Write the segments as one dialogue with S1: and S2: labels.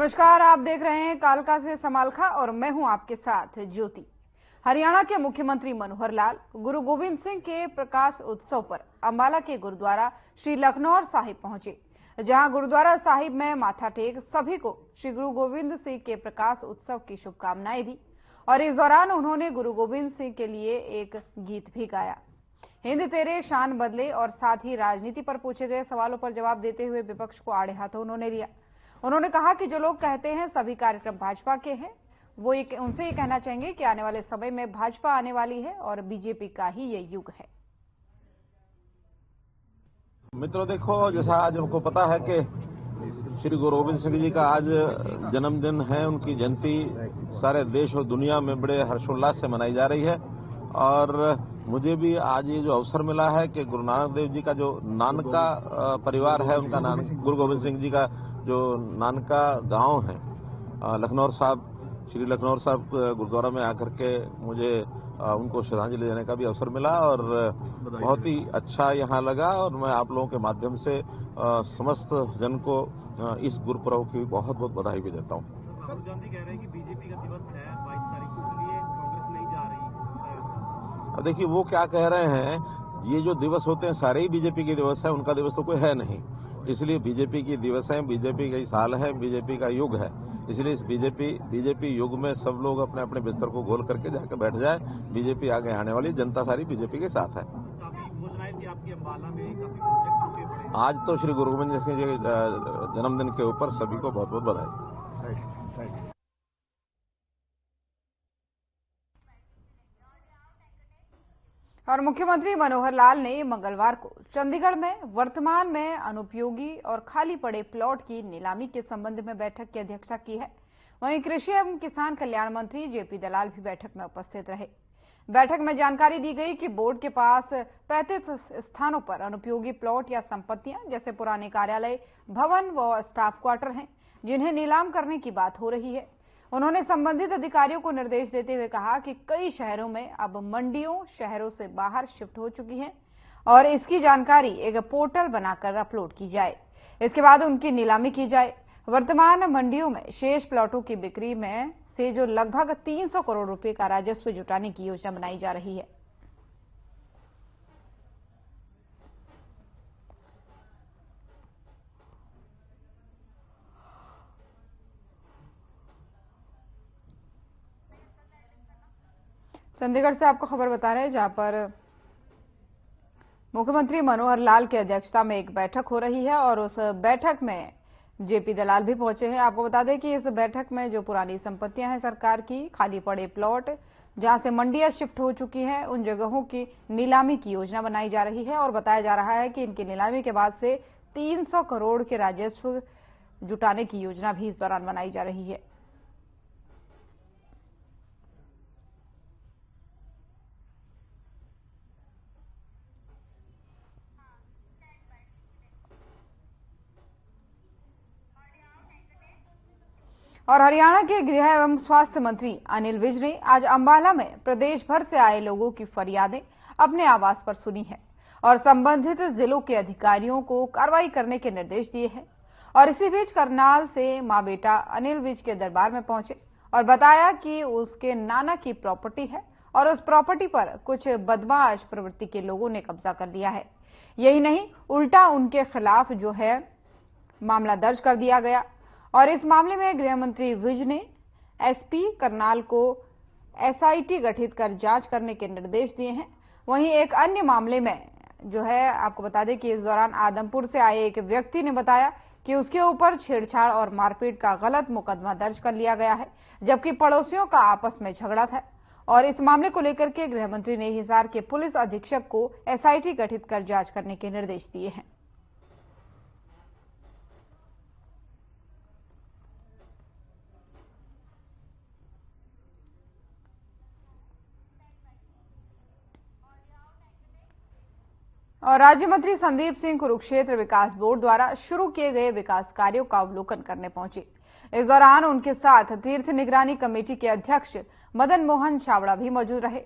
S1: नमस्कार, आप देख रहे हैं कालका से समालखा और मैं हूं आपके साथ ज्योति। हरियाणा के मुख्यमंत्री मनोहर लाल गुरु गोविंद सिंह के प्रकाश उत्सव पर अंबाला के गुरुद्वारा श्री लखनौर साहिब पहुंचे, जहां गुरुद्वारा साहिब में माथा टेक सभी को श्री गुरु गोविंद सिंह के प्रकाश उत्सव की शुभकामनाएं दी और इस दौरान उन्होंने गुरु गोविंद सिंह के लिए एक गीत भी गाया। हिंद तेरे शान बदले और साथ ही राजनीति पर पूछे गए सवालों पर जवाब देते हुए विपक्ष को आड़े हाथों उन्होंने लिया। उन्होंने कहा कि जो लोग कहते हैं सभी कार्यक्रम भाजपा के हैं, वो उनसे ये कहना चाहेंगे कि आने वाले समय में भाजपा आने वाली है और बीजेपी का ही ये युग है।
S2: मित्रों, देखो, जैसा आज हमको पता है कि श्री गुरु गोविंद सिंह जी का आज जन्मदिन है। उनकी जयंती सारे देश और दुनिया में बड़े हर्षोल्लास से मनाई जा रही है और मुझे भी आज ये जो अवसर मिला है कि गुरु नानक देव जी का जो नानका परिवार है, उनका गुरु गोविंद सिंह जी का जो नानका गांव है लखनौर साहब, श्री लखनौर साहब गुरुद्वारा में आकर के मुझे उनको श्रद्धांजलि देने का भी अवसर मिला और बहुत ही अच्छा यहाँ लगा और मैं आप लोगों के माध्यम से समस्त जन को इस गुरुपर्व की बहुत बहुत बधाई भी देता हूँ।
S3: राहुल गांधी कह रहे हैं कि बीजेपी का दिवस है 22 तारीख को, इसलिए कांग्रेस नहीं जा रही।
S2: देखिए, वो क्या कह रहे हैं, ये जो दिवस होते हैं सारे ही बीजेपी के दिवस है, उनका दिवस तो कोई है नहीं। इसलिए बीजेपी की दिवस है, बीजेपी का ही साल है, बीजेपी का युग है। इसलिए इस बीजेपी युग में सब लोग अपने अपने बिस्तर को गोल करके जाकर बैठ जाए। बीजेपी आगे आने वाली, जनता सारी बीजेपी के साथ है।
S3: काफी घोषणाएं थी आपकी अंबाला में, काफी प्रोजेक्ट रुके पड़े।
S2: आज तो श्री गुरु गोविंद सिंह जी के जन्मदिन के ऊपर सभी को बहुत बहुत बधाई।
S1: और मुख्यमंत्री मनोहर लाल ने मंगलवार को चंडीगढ़ में वर्तमान में अनुपयोगी और खाली पड़े प्लॉट की नीलामी के संबंध में बैठक की अध्यक्षता की है। वहीं कृषि एवं किसान कल्याण मंत्री जेपी दलाल भी बैठक में उपस्थित रहे। बैठक में जानकारी दी गई कि बोर्ड के पास 35 स्थानों पर अनुपयोगी प्लॉट या संपत्तियां जैसे पुराने कार्यालय भवन व स्टाफ क्वार्टर हैं, जिन्हें नीलाम करने की बात हो रही है। उन्होंने संबंधित अधिकारियों को निर्देश देते हुए कहा कि कई शहरों में अब मंडियों शहरों से बाहर शिफ्ट हो चुकी हैं और इसकी जानकारी एक पोर्टल बनाकर अपलोड की जाए। इसके बाद उनकी नीलामी की जाए। वर्तमान मंडियों में शेष प्लॉटों की बिक्री में से जो लगभग 300 करोड़ रुपए का राजस्व जुटाने की योजना बनाई जा रही है। चंडीगढ़ से आपको खबर बता रहे हैं, जहां पर मुख्यमंत्री मनोहर लाल की अध्यक्षता में एक बैठक हो रही है और उस बैठक में जेपी दलाल भी पहुंचे हैं। आपको बता दें कि इस बैठक में जो पुरानी संपत्तियां हैं सरकार की, खाली पड़े प्लॉट जहां से मंडियां शिफ्ट हो चुकी हैं, उन जगहों की नीलामी की योजना बनाई जा रही है और बताया जा रहा है कि इनकी नीलामी के बाद से 300 करोड़ के राजस्व जुटाने की योजना भी इस दौरान बनाई जा रही है। और हरियाणा के गृह एवं स्वास्थ्य मंत्री अनिल विज ने आज अंबाला में प्रदेश भर से आए लोगों की फरियादें अपने आवास पर सुनी है और संबंधित जिलों के अधिकारियों को कार्रवाई करने के निर्देश दिए हैं। और इसी बीच करनाल से मां बेटा अनिल विज के दरबार में पहुंचे और बताया कि उसके नाना की प्रॉपर्टी है और उस प्रॉपर्टी पर कुछ बदमाश प्रवृत्ति के लोगों ने कब्जा कर लिया है। यही नहीं, उल्टा उनके खिलाफ जो है मामला दर्ज कर दिया गया और इस मामले में गृह मंत्री विज ने एसपी करनाल को एसआईटी गठित कर जांच करने के निर्देश दिए हैं। वहीं एक अन्य मामले में जो है, आपको बता दें कि इस दौरान आदमपुर से आए एक व्यक्ति ने बताया कि उसके ऊपर छेड़छाड़ और मारपीट का गलत मुकदमा दर्ज कर लिया गया है, जबकि पड़ोसियों का आपस में झगड़ा था। और इस मामले को लेकर के गृह मंत्री ने हिसार के पुलिस अधीक्षक को एसआईटी गठित कर जांच करने के निर्देश दिए हैं। और राज्य मंत्री संदीप सिंह कुरुक्षेत्र विकास बोर्ड द्वारा शुरू किए गए विकास कार्यों का अवलोकन करने पहुंचे। इस दौरान उनके साथ तीर्थ निगरानी कमेटी के अध्यक्ष मदन मोहन छावड़ा भी मौजूद रहे।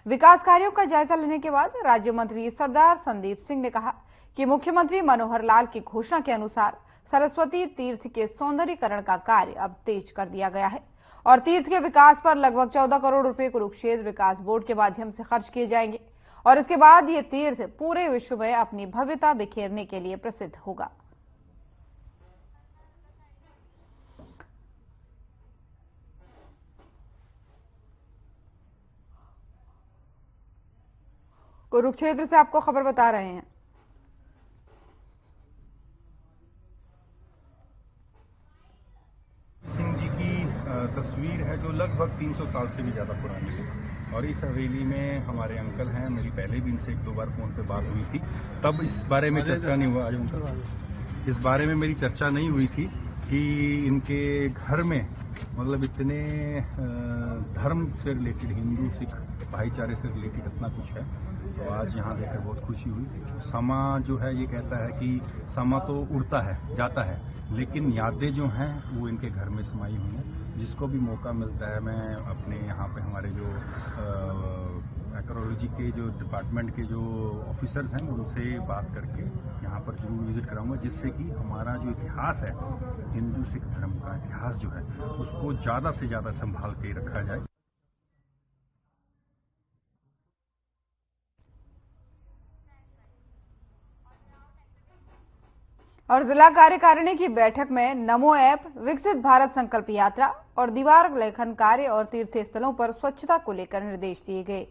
S1: विकास कार्यों का जायजा लेने के बाद राज्य मंत्री सरदार संदीप सिंह ने कहा कि मुख्यमंत्री मनोहर लाल की घोषणा के अनुसार सरस्वती तीर्थ के सौंदर्यीकरण का कार्य अब तेज कर दिया गया है और तीर्थ के विकास पर लगभग 14 करोड़ रुपए कुरुक्षेत्र विकास बोर्ड के माध्यम से खर्च किए जाएंगे और इसके बाद ये तीर्थ पूरे विश्व में अपनी भव्यता बिखेरने के लिए प्रसिद्ध होगा। कुरुक्षेत्र से आपको खबर बता रहे हैं।
S4: सिंह जी की तस्वीर है जो लगभग 300 साल से भी ज़्यादा पुरानी है और इस हवेली में हमारे अंकल हैं। मेरी पहले भी इनसे 1-2 बार फ़ोन पे बात हुई थी, तब इस बारे में चर्चा नहीं हुआ। इस बारे में मेरी चर्चा नहीं हुई थी कि इनके घर में मतलब इतने धर्म से रिलेटेड, हिंदू सिख भाईचारे से रिलेटेड इतना कुछ है, तो आज यहाँ देखकर बहुत खुशी हुई। समा जो है ये कहता है कि समा तो उड़ता है, जाता है, लेकिन यादें जो हैं वो इनके घर में समाई हुई हैं। जिसको भी मौका मिलता है मैं अपने यहाँ पे हमारे जो आर्कियोलॉजी के जो डिपार्टमेंट के जो ऑफिसर्स हैं उनसे बात करके यहाँ पर जरूर विजिट कराऊंगा, जिससे कि हमारा जो इतिहास है, हिंदू सिख धर्म का इतिहास जो है, उसको ज़्यादा से ज़्यादा संभाल के रखा जाए।
S1: और जिला कार्यकारिणी की बैठक में नमो ऐप, विकसित भारत संकल्प यात्रा और दीवार लेखन कार्य और तीर्थ स्थलों पर स्वच्छता को लेकर निर्देश दिए गए।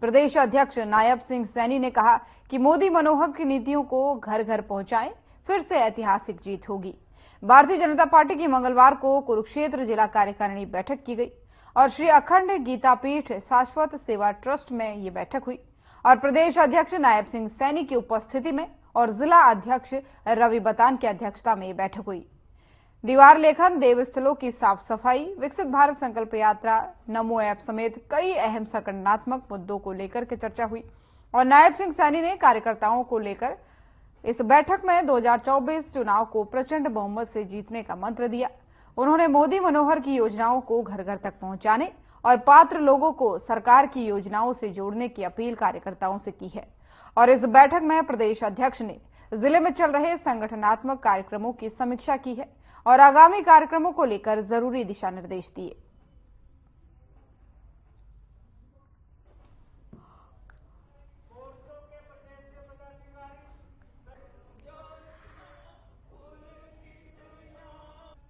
S1: प्रदेश अध्यक्ष नायब सिंह सैनी ने कहा कि मोदी मनोहर की नीतियों को घर घर पहुंचाएं, फिर से ऐतिहासिक जीत होगी। भारतीय जनता पार्टी की मंगलवार को कुरुक्षेत्र जिला कार्यकारिणी बैठक की गई और श्री अखंड गीतापीठ शाश्वत सेवा ट्रस्ट में ये बैठक हुई और प्रदेश अध्यक्ष नायब सिंह सैनी की उपस्थिति में और जिला अध्यक्ष रवि बतान की अध्यक्षता में बैठक हुई। दीवार लेखन, देवस्थलों की साफ सफाई, विकसित भारत संकल्प यात्रा, नमो ऐप समेत कई अहम संगठनात्मक मुद्दों को लेकर के चर्चा हुई और नायब सिंह सैनी ने कार्यकर्ताओं को लेकर इस बैठक में 2024 चुनाव को प्रचंड बहुमत से जीतने का मंत्र दिया। उन्होंने मोदी मनोहर की योजनाओं को घर घर तक पहुंचाने और पात्र लोगों को सरकार की योजनाओं से जोड़ने की अपील कार्यकर्ताओं से की है और इस बैठक में प्रदेश अध्यक्ष ने जिले में चल रहे संगठनात्मक कार्यक्रमों की समीक्षा की है और आगामी कार्यक्रमों को लेकर जरूरी दिशा निर्देश दिए।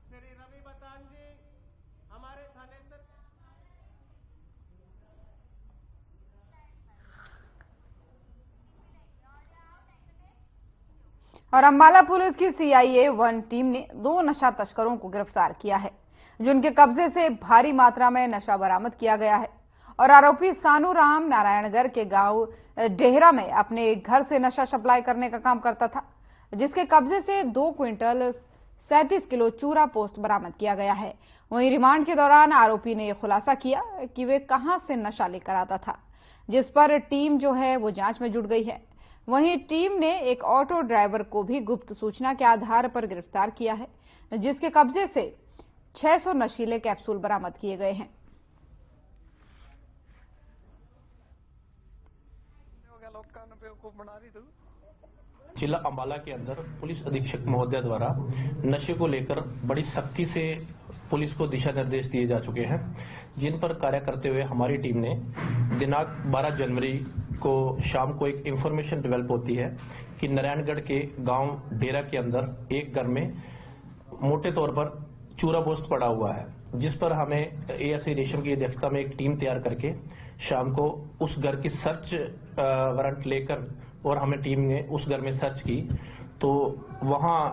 S3: श्री रवि बतान जी हमारे थाने से
S1: और अंबाला पुलिस की CIA 1 टीम ने 2 नशा तस्करों को गिरफ्तार किया है, जिनके कब्जे से भारी मात्रा में नशा बरामद किया गया है और आरोपी सानू राम नारायणगढ़ के गांव डेहरा में अपने घर से नशा सप्लाई करने का काम करता था, जिसके कब्जे से 2 क्विंटल 37 किलो चूरा पोस्ट बरामद किया गया है। वहीं रिमांड के दौरान आरोपी ने यह खुलासा किया कि वे कहां से नशा लेकर आता था, जिस पर टीम जो है वो जांच में जुट गई है। वहीं टीम ने एक ऑटो ड्राइवर को भी गुप्त सूचना के आधार पर गिरफ्तार किया है, जिसके कब्जे से 600 नशीले कैप्सूल बरामद किए गए हैं।
S5: जिला अंबाला के अंदर पुलिस अधीक्षक महोदय द्वारा नशे को लेकर बड़ी सख्ती से पुलिस को दिशा निर्देश दिए जा चुके हैं, जिन पर कार्य करते हुए हमारी टीम ने दिनांक 12 जनवरी को शाम को एक इंफॉर्मेशन डेवलप होती है कि नारायणगढ़ के गांव डेरा के अंदर एक घर में मोटे तौर पर चूरा पोस्ट पड़ा हुआ है, जिस पर हमें ASI रेशम की अध्यक्षता में एक टीम तैयार करके शाम को उस घर की सर्च वारंट लेकर और हमें टीम ने उस घर में सर्च की, तो वहां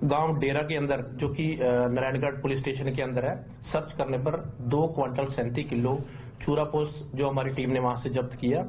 S5: गांव डेरा के अंदर जो कि नारायणगढ़ पुलिस स्टेशन के अंदर है, सर्च करने पर 2 क्विंटल 37 किलो चूरा पोस्ट जो हमारी टीम ने वहां से जब्त किया।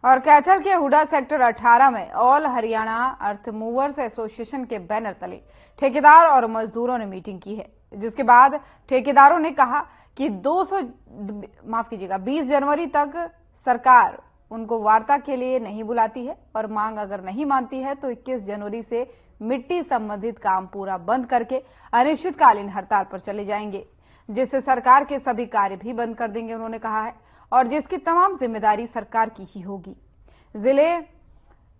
S1: और कैथल के हुडा सेक्टर 18 में ऑल हरियाणा अर्थ मूवर्स एसोसिएशन के बैनर तले ठेकेदार और मजदूरों ने मीटिंग की है, जिसके बाद ठेकेदारों ने कहा कि 20 जनवरी तक सरकार उनको वार्ता के लिए नहीं बुलाती है और मांग अगर नहीं मानती है तो 21 जनवरी से मिट्टी संबंधित काम पूरा बंद करके अनिश्चितकालीन हड़ताल पर चले जाएंगे। जिससे सरकार के सभी कार्य भी बंद कर देंगे उन्होंने कहा है, और जिसकी तमाम जिम्मेदारी सरकार की ही होगी। जिले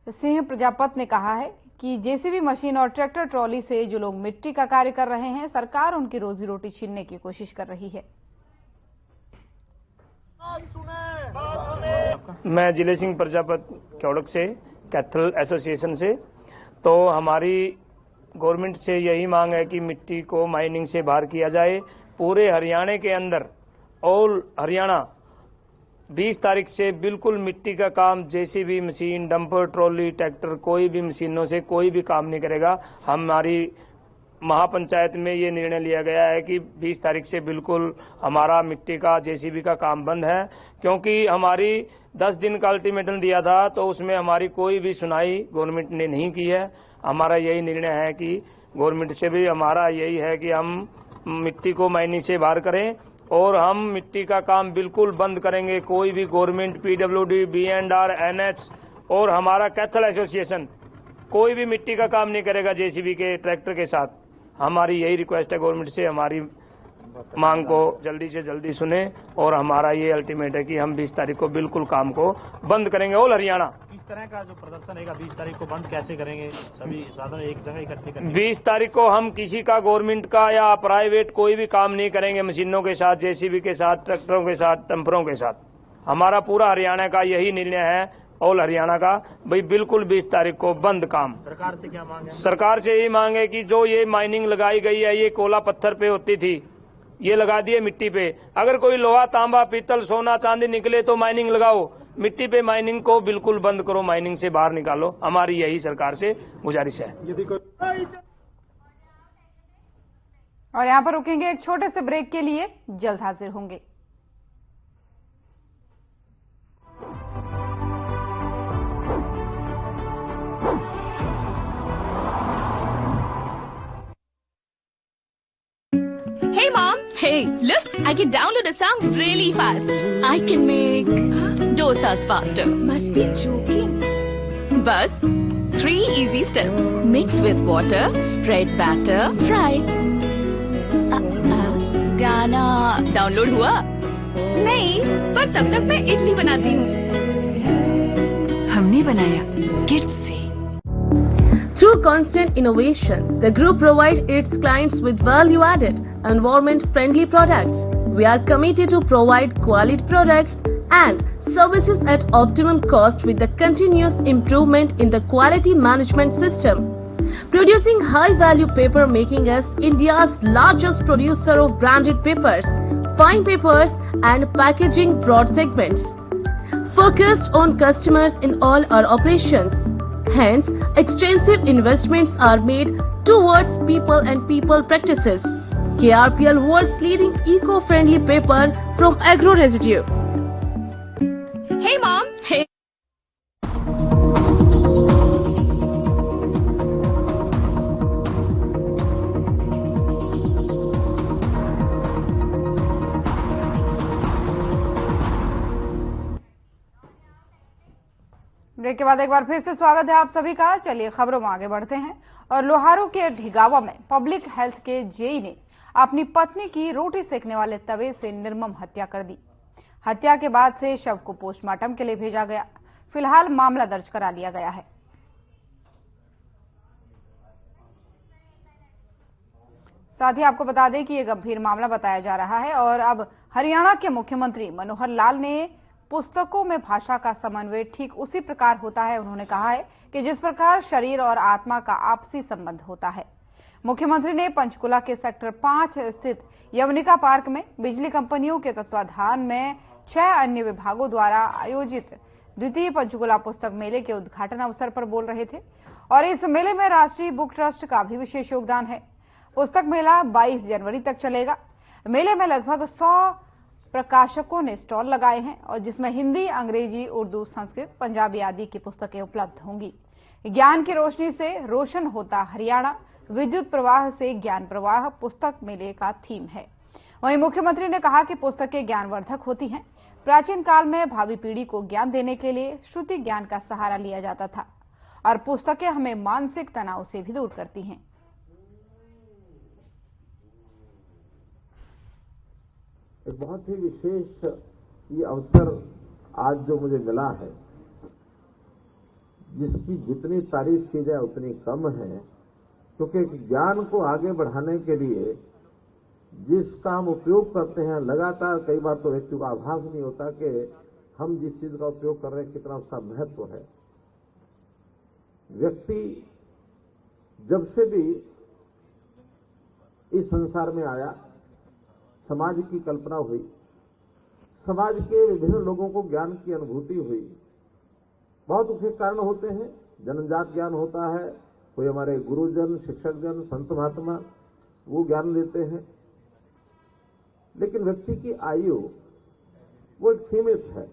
S1: सिंह प्रजापत ने कहा है कि जेसीबी मशीन और ट्रैक्टर ट्रॉली से जो लोग मिट्टी का कार्य कर रहे हैं, सरकार उनकी रोजी रोटी छीनने की कोशिश कर रही है।
S6: मैं जिले सिंह प्रजापत क्योड़क से, कैथल एसोसिएशन से। तो हमारी गवर्नमेंट से यही मांग है कि मिट्टी को माइनिंग से बाहर किया जाए। पूरे हरियाणा के अंदर ऑल हरियाणा 20 तारीख से बिल्कुल मिट्टी का काम JCB machine, dumper, trolley, tractor, कोई भी मशीनों से कोई भी काम नहीं करेगा। हमारी महापंचायत में ये निर्णय लिया गया है कि 20 तारीख से बिल्कुल हमारा मिट्टी का जेसीबी का काम बंद है, क्योंकि हमारी 10 दिन का अल्टीमेटम दिया था, तो उसमें हमारी कोई भी सुनाई गवर्नमेंट ने नहीं की है। हमारा यही निर्णय है कि गवर्नमेंट से भी हमारा यही है कि हम मिट्टी को माइनिंग से बाहर करें और हम मिट्टी का काम बिल्कुल बंद करेंगे। कोई भी गवर्नमेंट, पीडब्ल्यूडी, B&R, NH और हमारा कैथल एसोसिएशन कोई भी मिट्टी का काम नहीं करेगा जेसीबी के ट्रैक्टर के साथ। हमारी यही रिक्वेस्ट है गवर्नमेंट से, हमारी मांग को जल्दी से जल्दी सुने और हमारा ये अल्टीमेट है कि हम 20 तारीख को बिल्कुल काम को बंद करेंगे ऑल हरियाणा।
S3: इस तरह का जो प्रदर्शन है 20 तारीख को बंद कैसे करेंगे? सभी साधन एक जगह इकट्ठे करेंगे।
S6: 20 तारीख को हम किसी का गवर्नमेंट का या प्राइवेट कोई भी काम नहीं करेंगे, मशीनों के साथ, जेसीबी के साथ, ट्रैक्टरों के साथ, टम्परों के साथ। हमारा पूरा हरियाणा का यही निर्णय है, ऑल हरियाणा का, भाई बिल्कुल 20 तारीख को बंद काम।
S3: सरकार से क्या मांग है?
S6: सरकार से यही मांग है कि जो ये माइनिंग लगाई गई है, ये कोला पत्थर पे होती थी, ये लगा दिए मिट्टी पे। अगर कोई लोहा, तांबा, पीतल, सोना, चांदी निकले तो माइनिंग लगाओ, मिट्टी पे माइनिंग को बिल्कुल बंद करो, माइनिंग से बाहर निकालो। हमारी यही सरकार से गुजारिश है।
S1: और यहां पर रुकेंगे एक छोटे से ब्रेक के लिए, जल्द हाजिर होंगे।
S7: Hey mom, hey, look, I can download a song really fast. I can make dosas faster. Must be joking. Bus, 3 easy steps. Mix with water, spread batter, fry. गाना डाउनलोड हुआ? नहीं, पर तब तक मैं इडली बनाती हूँ। हमने बनाया किड्स से।
S8: Through constant innovation, the group provides its clients with value-added, environment-friendly products. We are committed to provide quality products and services at optimum cost with the continuous improvement in the quality management system. Producing high-value paper, making us India's largest producer of branded papers, fine papers and packaging broad segments. Focused on customers in all our operations. Hence, extensive investments are made towards people and people practices. KRPL world's leading eco-friendly paper from agro residue.
S7: Hey mom, hey.
S1: Break के बाद एक बार फिर से स्वागत है आप सभी का। चलिए खबरों में आगे बढ़ते हैं। और लोहारू के ढिगावा में पब्लिक हेल्थ के जेई ने अपनी पत्नी की रोटी सेकने वाले तवे से निर्मम हत्या कर दी। हत्या के बाद से शव को पोस्टमार्टम के लिए भेजा गया। फिलहाल मामला दर्ज करा लिया गया है। साथ ही आपको बता दें कि यह गंभीर मामला बताया जा रहा है। और अब हरियाणा के मुख्यमंत्री मनोहर लाल ने पुस्तकों में भाषा का समन्वय ठीक उसी प्रकार होता है, उन्होंने कहा है कि जिस प्रकार शरीर और आत्मा का आपसी संबंध होता है। मुख्यमंत्री ने पंचकुला के सेक्टर 5 स्थित यवनिका पार्क में बिजली कंपनियों के तत्वाधान में 6 अन्य विभागों द्वारा आयोजित द्वितीय पंचकुला पुस्तक मेले के उद्घाटन अवसर पर बोल रहे थे। और इस मेले में राष्ट्रीय बुक ट्रस्ट का भी विशेष योगदान है। पुस्तक मेला 22 जनवरी तक चलेगा। मेले में लगभग 100 प्रकाशकों ने स्टॉल लगाए हैं और जिसमें हिंदी, अंग्रेजी, उर्दू, संस्कृत, पंजाबी आदि की पुस्तकें उपलब्ध होंगी। ज्ञान की रोशनी से रोशन होता हरियाणा, विद्युत प्रवाह से ज्ञान प्रवाह पुस्तक मेले का थीम है। वहीं मुख्यमंत्री ने कहा कि पुस्तकें ज्ञानवर्धक होती हैं। प्राचीन काल में भावी पीढ़ी को ज्ञान देने के लिए श्रुति ज्ञान का सहारा लिया जाता था और पुस्तकें हमें मानसिक तनाव से भी दूर करती हैं।
S2: एक बहुत ही विशेष ये अवसर आज जो मुझे मिला है, जिसकी जितनी तारीफ की जाए उतनी कम है, क्योंकि ज्ञान को आगे बढ़ाने के लिए जिसका हम उपयोग करते हैं लगातार, कई बार तो व्यक्ति को आभास नहीं होता कि हम जिस चीज का उपयोग कर रहे हैं कितना उसका महत्व है। व्यक्ति जब से भी इस संसार में आया, समाज की कल्पना हुई, समाज के विभिन्न लोगों को ज्ञान की अनुभूति हुई। बहुत उसके कारण होते हैं, जन्मजात ज्ञान होता है, कोई हमारे गुरुजन, शिक्षकजन, संत महात्मा वो ज्ञान देते हैं, लेकिन व्यक्ति की आयु वो एक सीमित है।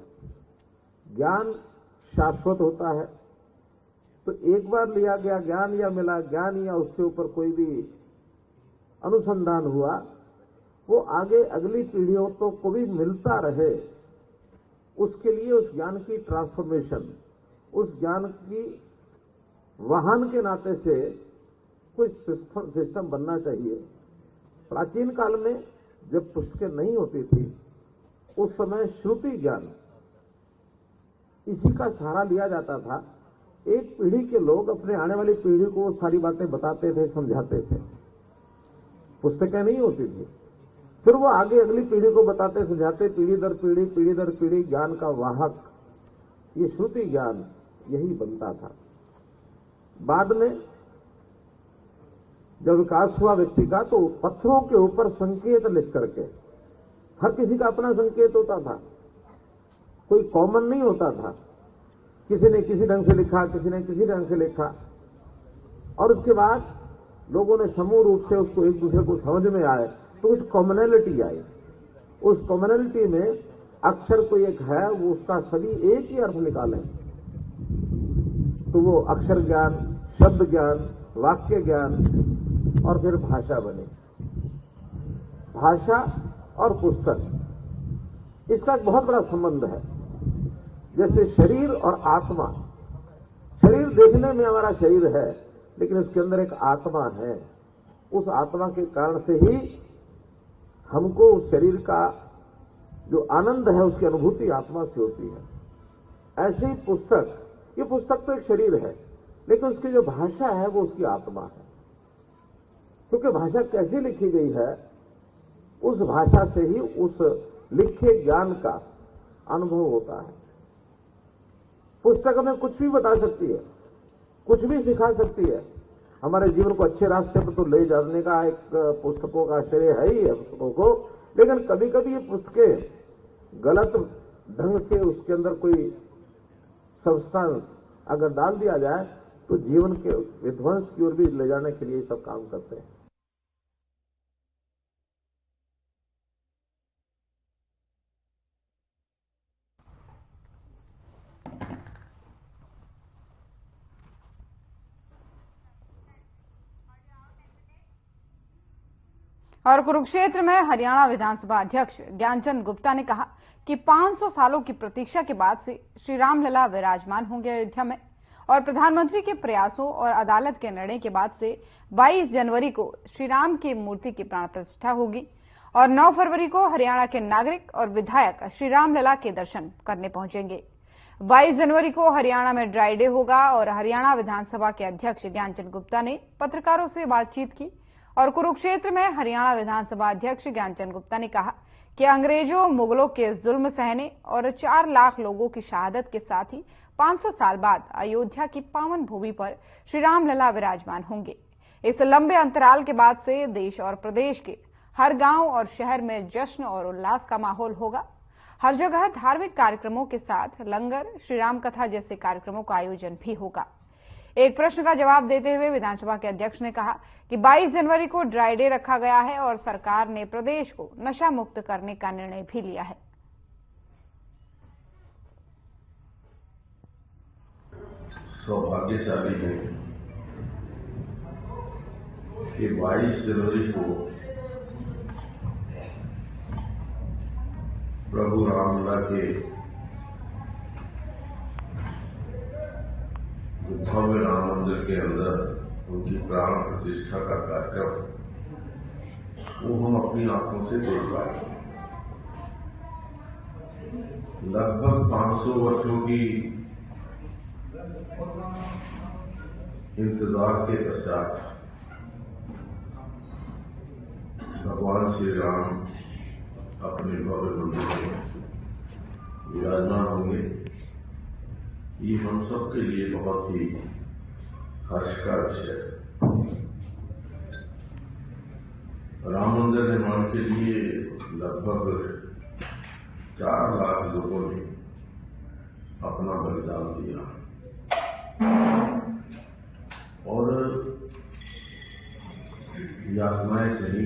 S2: ज्ञान शाश्वत होता है, तो एक बार लिया गया ज्ञान या मिला ज्ञान या उसके ऊपर कोई भी अनुसंधान हुआ, वो आगे अगली पीढ़ियों को भी मिलता रहे, उसके लिए उस ज्ञान की ट्रांसफॉर्मेशन, उस ज्ञान की वाहन के नाते से कुछ सिस्टम बनना चाहिए। प्राचीन काल में जब पुस्तकें नहीं होती थी, उस समय श्रुति ज्ञान इसी का सहारा लिया जाता था। एक पीढ़ी के लोग अपने आने वाली पीढ़ी को सारी बातें बताते थे, समझाते थे। पुस्तकें नहीं होती थी, फिर वो आगे अगली पीढ़ी को बताते समझाते, पीढ़ी दर पीढ़ी ज्ञान का वाहक, ये श्रुति ज्ञान यही बनता था। बाद में जब विकास हुआ व्यक्ति का, तो पत्थरों के ऊपर संकेत लिख करके, हर किसी का अपना संकेत होता था, कोई कॉमन नहीं होता था। किसी ने किसी ढंग से लिखा, किसी ने किसी ढंग से लिखा, और उसके बाद लोगों ने समूह रूप से उसको एक दूसरे को समझ में आए, तो कुछ कॉमनैलिटी आई। उस कॉमनैलिटी में अक्षर कोई एक है, वो उसका सभी एक ही अर्थ निकालें, तो वो अक्षर ज्ञान, शब्द ज्ञान, वाक्य ज्ञान और फिर भाषा बने। भाषा और पुस्तक, इसका एक बहुत बड़ा संबंध है। जैसे शरीर और आत्मा, शरीर देखने में हमारा शरीर है, लेकिन उसके अंदर एक आत्मा है। उस आत्मा के कारण से ही हमको उस शरीर का जो आनंद है उसकी अनुभूति आत्मा से होती है। ऐसे ही पुस्तक, ये पुस्तक तो एक शरीर है, लेकिन उसकी जो भाषा है वो उसकी आत्मा है। क्योंकि भाषा कैसी लिखी गई है, उस भाषा से ही उस लिखे ज्ञान का अनुभव होता है। पुस्तक हमें कुछ भी बता सकती है, कुछ भी सिखा सकती है, हमारे जीवन को अच्छे रास्ते पर तो ले जाने का एक पुस्तकों का श्रेय है ही है पुस्तकों को। लेकिन कभी कभी ये पुस्तकें गलत ढंग से उसके अंदर कोई सब्सटेंस अगर डाल दिया जाए, तो जीवन के विध्वंस की ओर भी ले जाने के लिए सब काम करते हैं।
S1: और कुरुक्षेत्र में हरियाणा विधानसभा अध्यक्ष ज्ञानचंद गुप्ता ने कहा कि 500 सालों की प्रतीक्षा के बाद से श्री रामलला विराजमान होंगे अयोध्या में, और प्रधानमंत्री के प्रयासों और अदालत के निर्णय के बाद से 22 जनवरी को श्री राम की मूर्ति की प्राण प्रतिष्ठा होगी और 9 फरवरी को हरियाणा के नागरिक और विधायक श्री रामलला के दर्शन करने पहुंचेंगे। 22 जनवरी को हरियाणा में ड्राई डे होगा और हरियाणा विधानसभा के अध्यक्ष ज्ञानचंद गुप्ता ने पत्रकारों से बातचीत की और कुरुक्षेत्र में हरियाणा विधानसभा अध्यक्ष ज्ञानचंद गुप्ता ने कहा कि अंग्रेजों मुगलों के जुल्म सहने और 4 लाख लोगों की शहादत के साथ ही 500 साल बाद अयोध्या की पावन भूमि पर श्री रामलला विराजमान होंगे। इस लंबे अंतराल के बाद से देश और प्रदेश के हर गांव और शहर में जश्न और उल्लास का माहौल होगा। हर जगह धार्मिक कार्यक्रमों के साथ लंगर, श्री राम कथा जैसे कार्यक्रमों का आयोजन भी होगा। एक प्रश्न का जवाब देते हुए विधानसभा के अध्यक्ष ने कहा कि 22 जनवरी को ड्राई डे रखा गया है और सरकार ने प्रदेश को नशा मुक्त करने का निर्णय भी लिया है।
S9: सौभाग्यशाली है कि 22 जनवरी को प्रभु रामलला के भव्य राम मंदिर के अंदर उनकी प्राण प्रतिष्ठा का कार्यक्रम वो हम अपनी आंखों से देख पाए। लगभग 500 वर्षों की इंतजार के पश्चात भगवान श्री राम अपने भव्य मंदिर में विराजमान होंगे। ये हम सब के लिए बहुत ही हर्ष का विषय है। राम मंदिर निर्माण के लिए लगभग 4 लाख लोगों ने अपना बलिदान दिया और यातनाएं सही,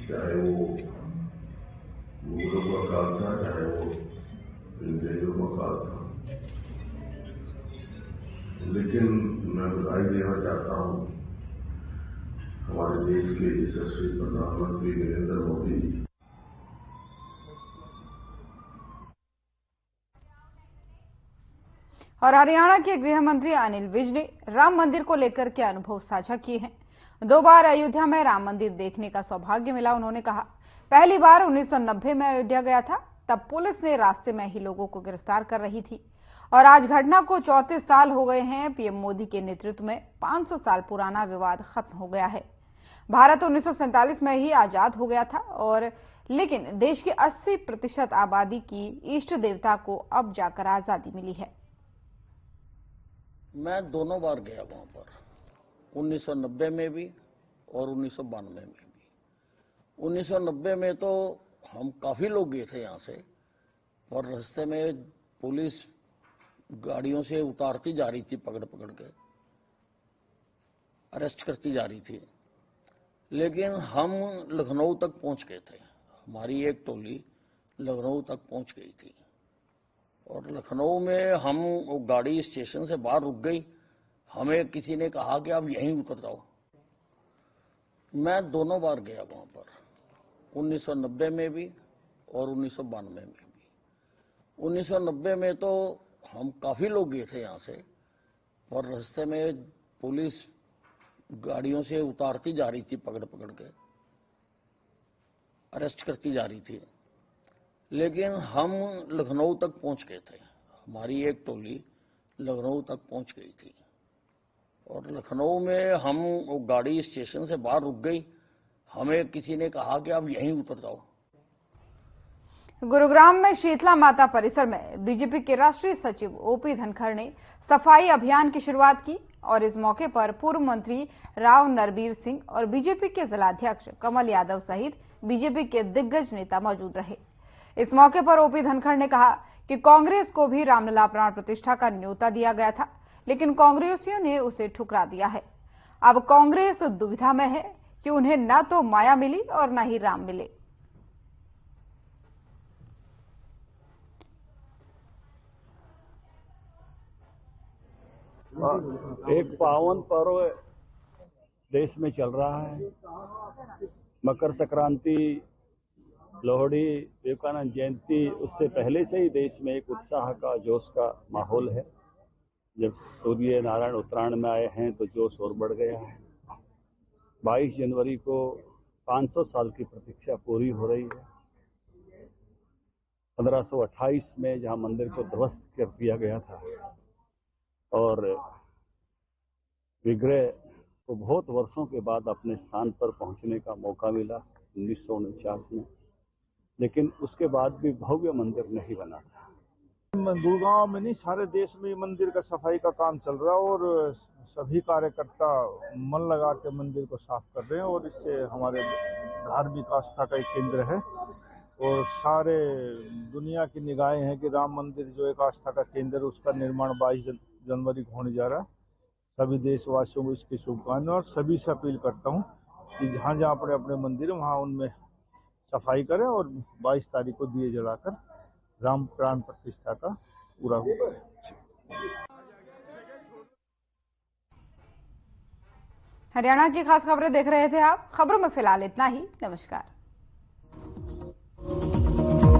S9: चाहे वो मुगलों का काल था, चाहे वो अंग्रेजों का काल था। लेकिन मैं बधाई देना चाहता हूं हमारे देश के यशस्वी प्रधानमंत्री नरेंद्र मोदी जी।
S1: और हरियाणा के गृह मंत्री अनिल विज ने राम मंदिर को लेकर के अनुभव साझा किए हैं। 2 बार अयोध्या में राम मंदिर देखने का सौभाग्य मिला। उन्होंने कहा, पहली बार 1990 में अयोध्या गया था, तब पुलिस ने रास्ते में ही लोगों को गिरफ्तार कर रही थी और आज घटना को 34 साल हो गए हैं। पीएम मोदी के नेतृत्व में 500 साल पुराना विवाद खत्म हो गया है। भारत 1947 में ही आजाद हो गया था और लेकिन देश की 80% आबादी की इष्ट देवता को अब जाकर आजादी मिली है।
S10: मैं दोनों बार गया वहां पर, 1990 में भी और 1992 में भी। 1990 में तो हम काफी लोग गए थे यहां से और रास्ते में पुलिस गाड़ियों से उतारती जा रही थी, पकड़ पकड़ के अरेस्ट करती जा रही थी। लेकिन हम लखनऊ तक पहुंच गए थे, हमारी एक टोली लखनऊ तक पहुंच गई थी और लखनऊ में हम गाड़ी स्टेशन से बाहर रुक गई। हमें किसी ने कहा कि आप यहीं उतर जाओ। मैं दोनों बार गया वहां पर, 1990 में भी और 1992 में भी। 1990 में तो हम काफी लोग गए थे यहां से और रास्ते में पुलिस गाड़ियों से उतारती जा रही थी, पकड़ पकड़ के अरेस्ट करती जा रही थी। लेकिन हम लखनऊ तक पहुंच गए थे, हमारी एक टोली लखनऊ तक पहुंच गई थी और लखनऊ में हम गाड़ी स्टेशन से बाहर रुक गई। हमें किसी ने कहा कि आप यहीं उतर जाओ।
S1: गुरुग्राम में शीतला माता परिसर में बीजेपी के राष्ट्रीय सचिव ओपी धनखड़ ने सफाई अभियान की शुरुआत की और इस मौके पर पूर्व मंत्री राव नरबीर सिंह और बीजेपी के जिलाध्यक्ष कमल यादव सहित बीजेपी के दिग्गज नेता मौजूद रहे। इस मौके पर ओपी धनखड़ ने कहा कि कांग्रेस को भी रामलला प्राण प्रतिष्ठा का न्योता दिया गया था, लेकिन कांग्रेसियों ने उसे ठुकरा दिया है। अब कांग्रेस दुविधा में है कि उन्हें न तो माया मिली और न ही राम मिले।
S11: एक पावन पर्व देश में चल रहा है। मकर संक्रांति, लोहड़ी, विवेकानंद जयंती, उससे पहले से ही देश में एक उत्साह का, जोश का माहौल है। जब सूर्य नारायण उत्तरायण में आए हैं तो जोश और बढ़ गया है। 22 जनवरी को 500 साल की प्रतीक्षा पूरी हो रही है। 1528 में जहां मंदिर को ध्वस्त कर दिया गया था और विग्रह को बहुत वर्षों के बाद अपने स्थान पर पहुंचने का मौका मिला 1949 में, लेकिन उसके बाद भी भव्य मंदिर नहीं बना था।
S12: गुड़गांव में नहीं, सारे देश में मंदिर का सफाई का काम चल रहा है और सभी कार्यकर्ता मन लगा के मंदिर को साफ कर रहे हैं और इससे हमारे धार्मिक आस्था का एक केंद्र है और सारे दुनिया की निगाहें हैं कि राम मंदिर जो एक आस्था का केंद्र है, उसका निर्माण 22 जनवरी को होने जा रहा है। सभी देशवासियों को इसकी शुभकामनाएं और सभी से अपील करता हूं कि जहां जहां अपने अपने मंदिर है वहां उनमें सफाई करें और 22 तारीख को दिए जलाकर राम प्राण प्रतिष्ठा का पूरा होगा।
S1: हरियाणा की खास खबरें देख रहे थे आप। खबरों में फिलहाल इतना ही। नमस्कार।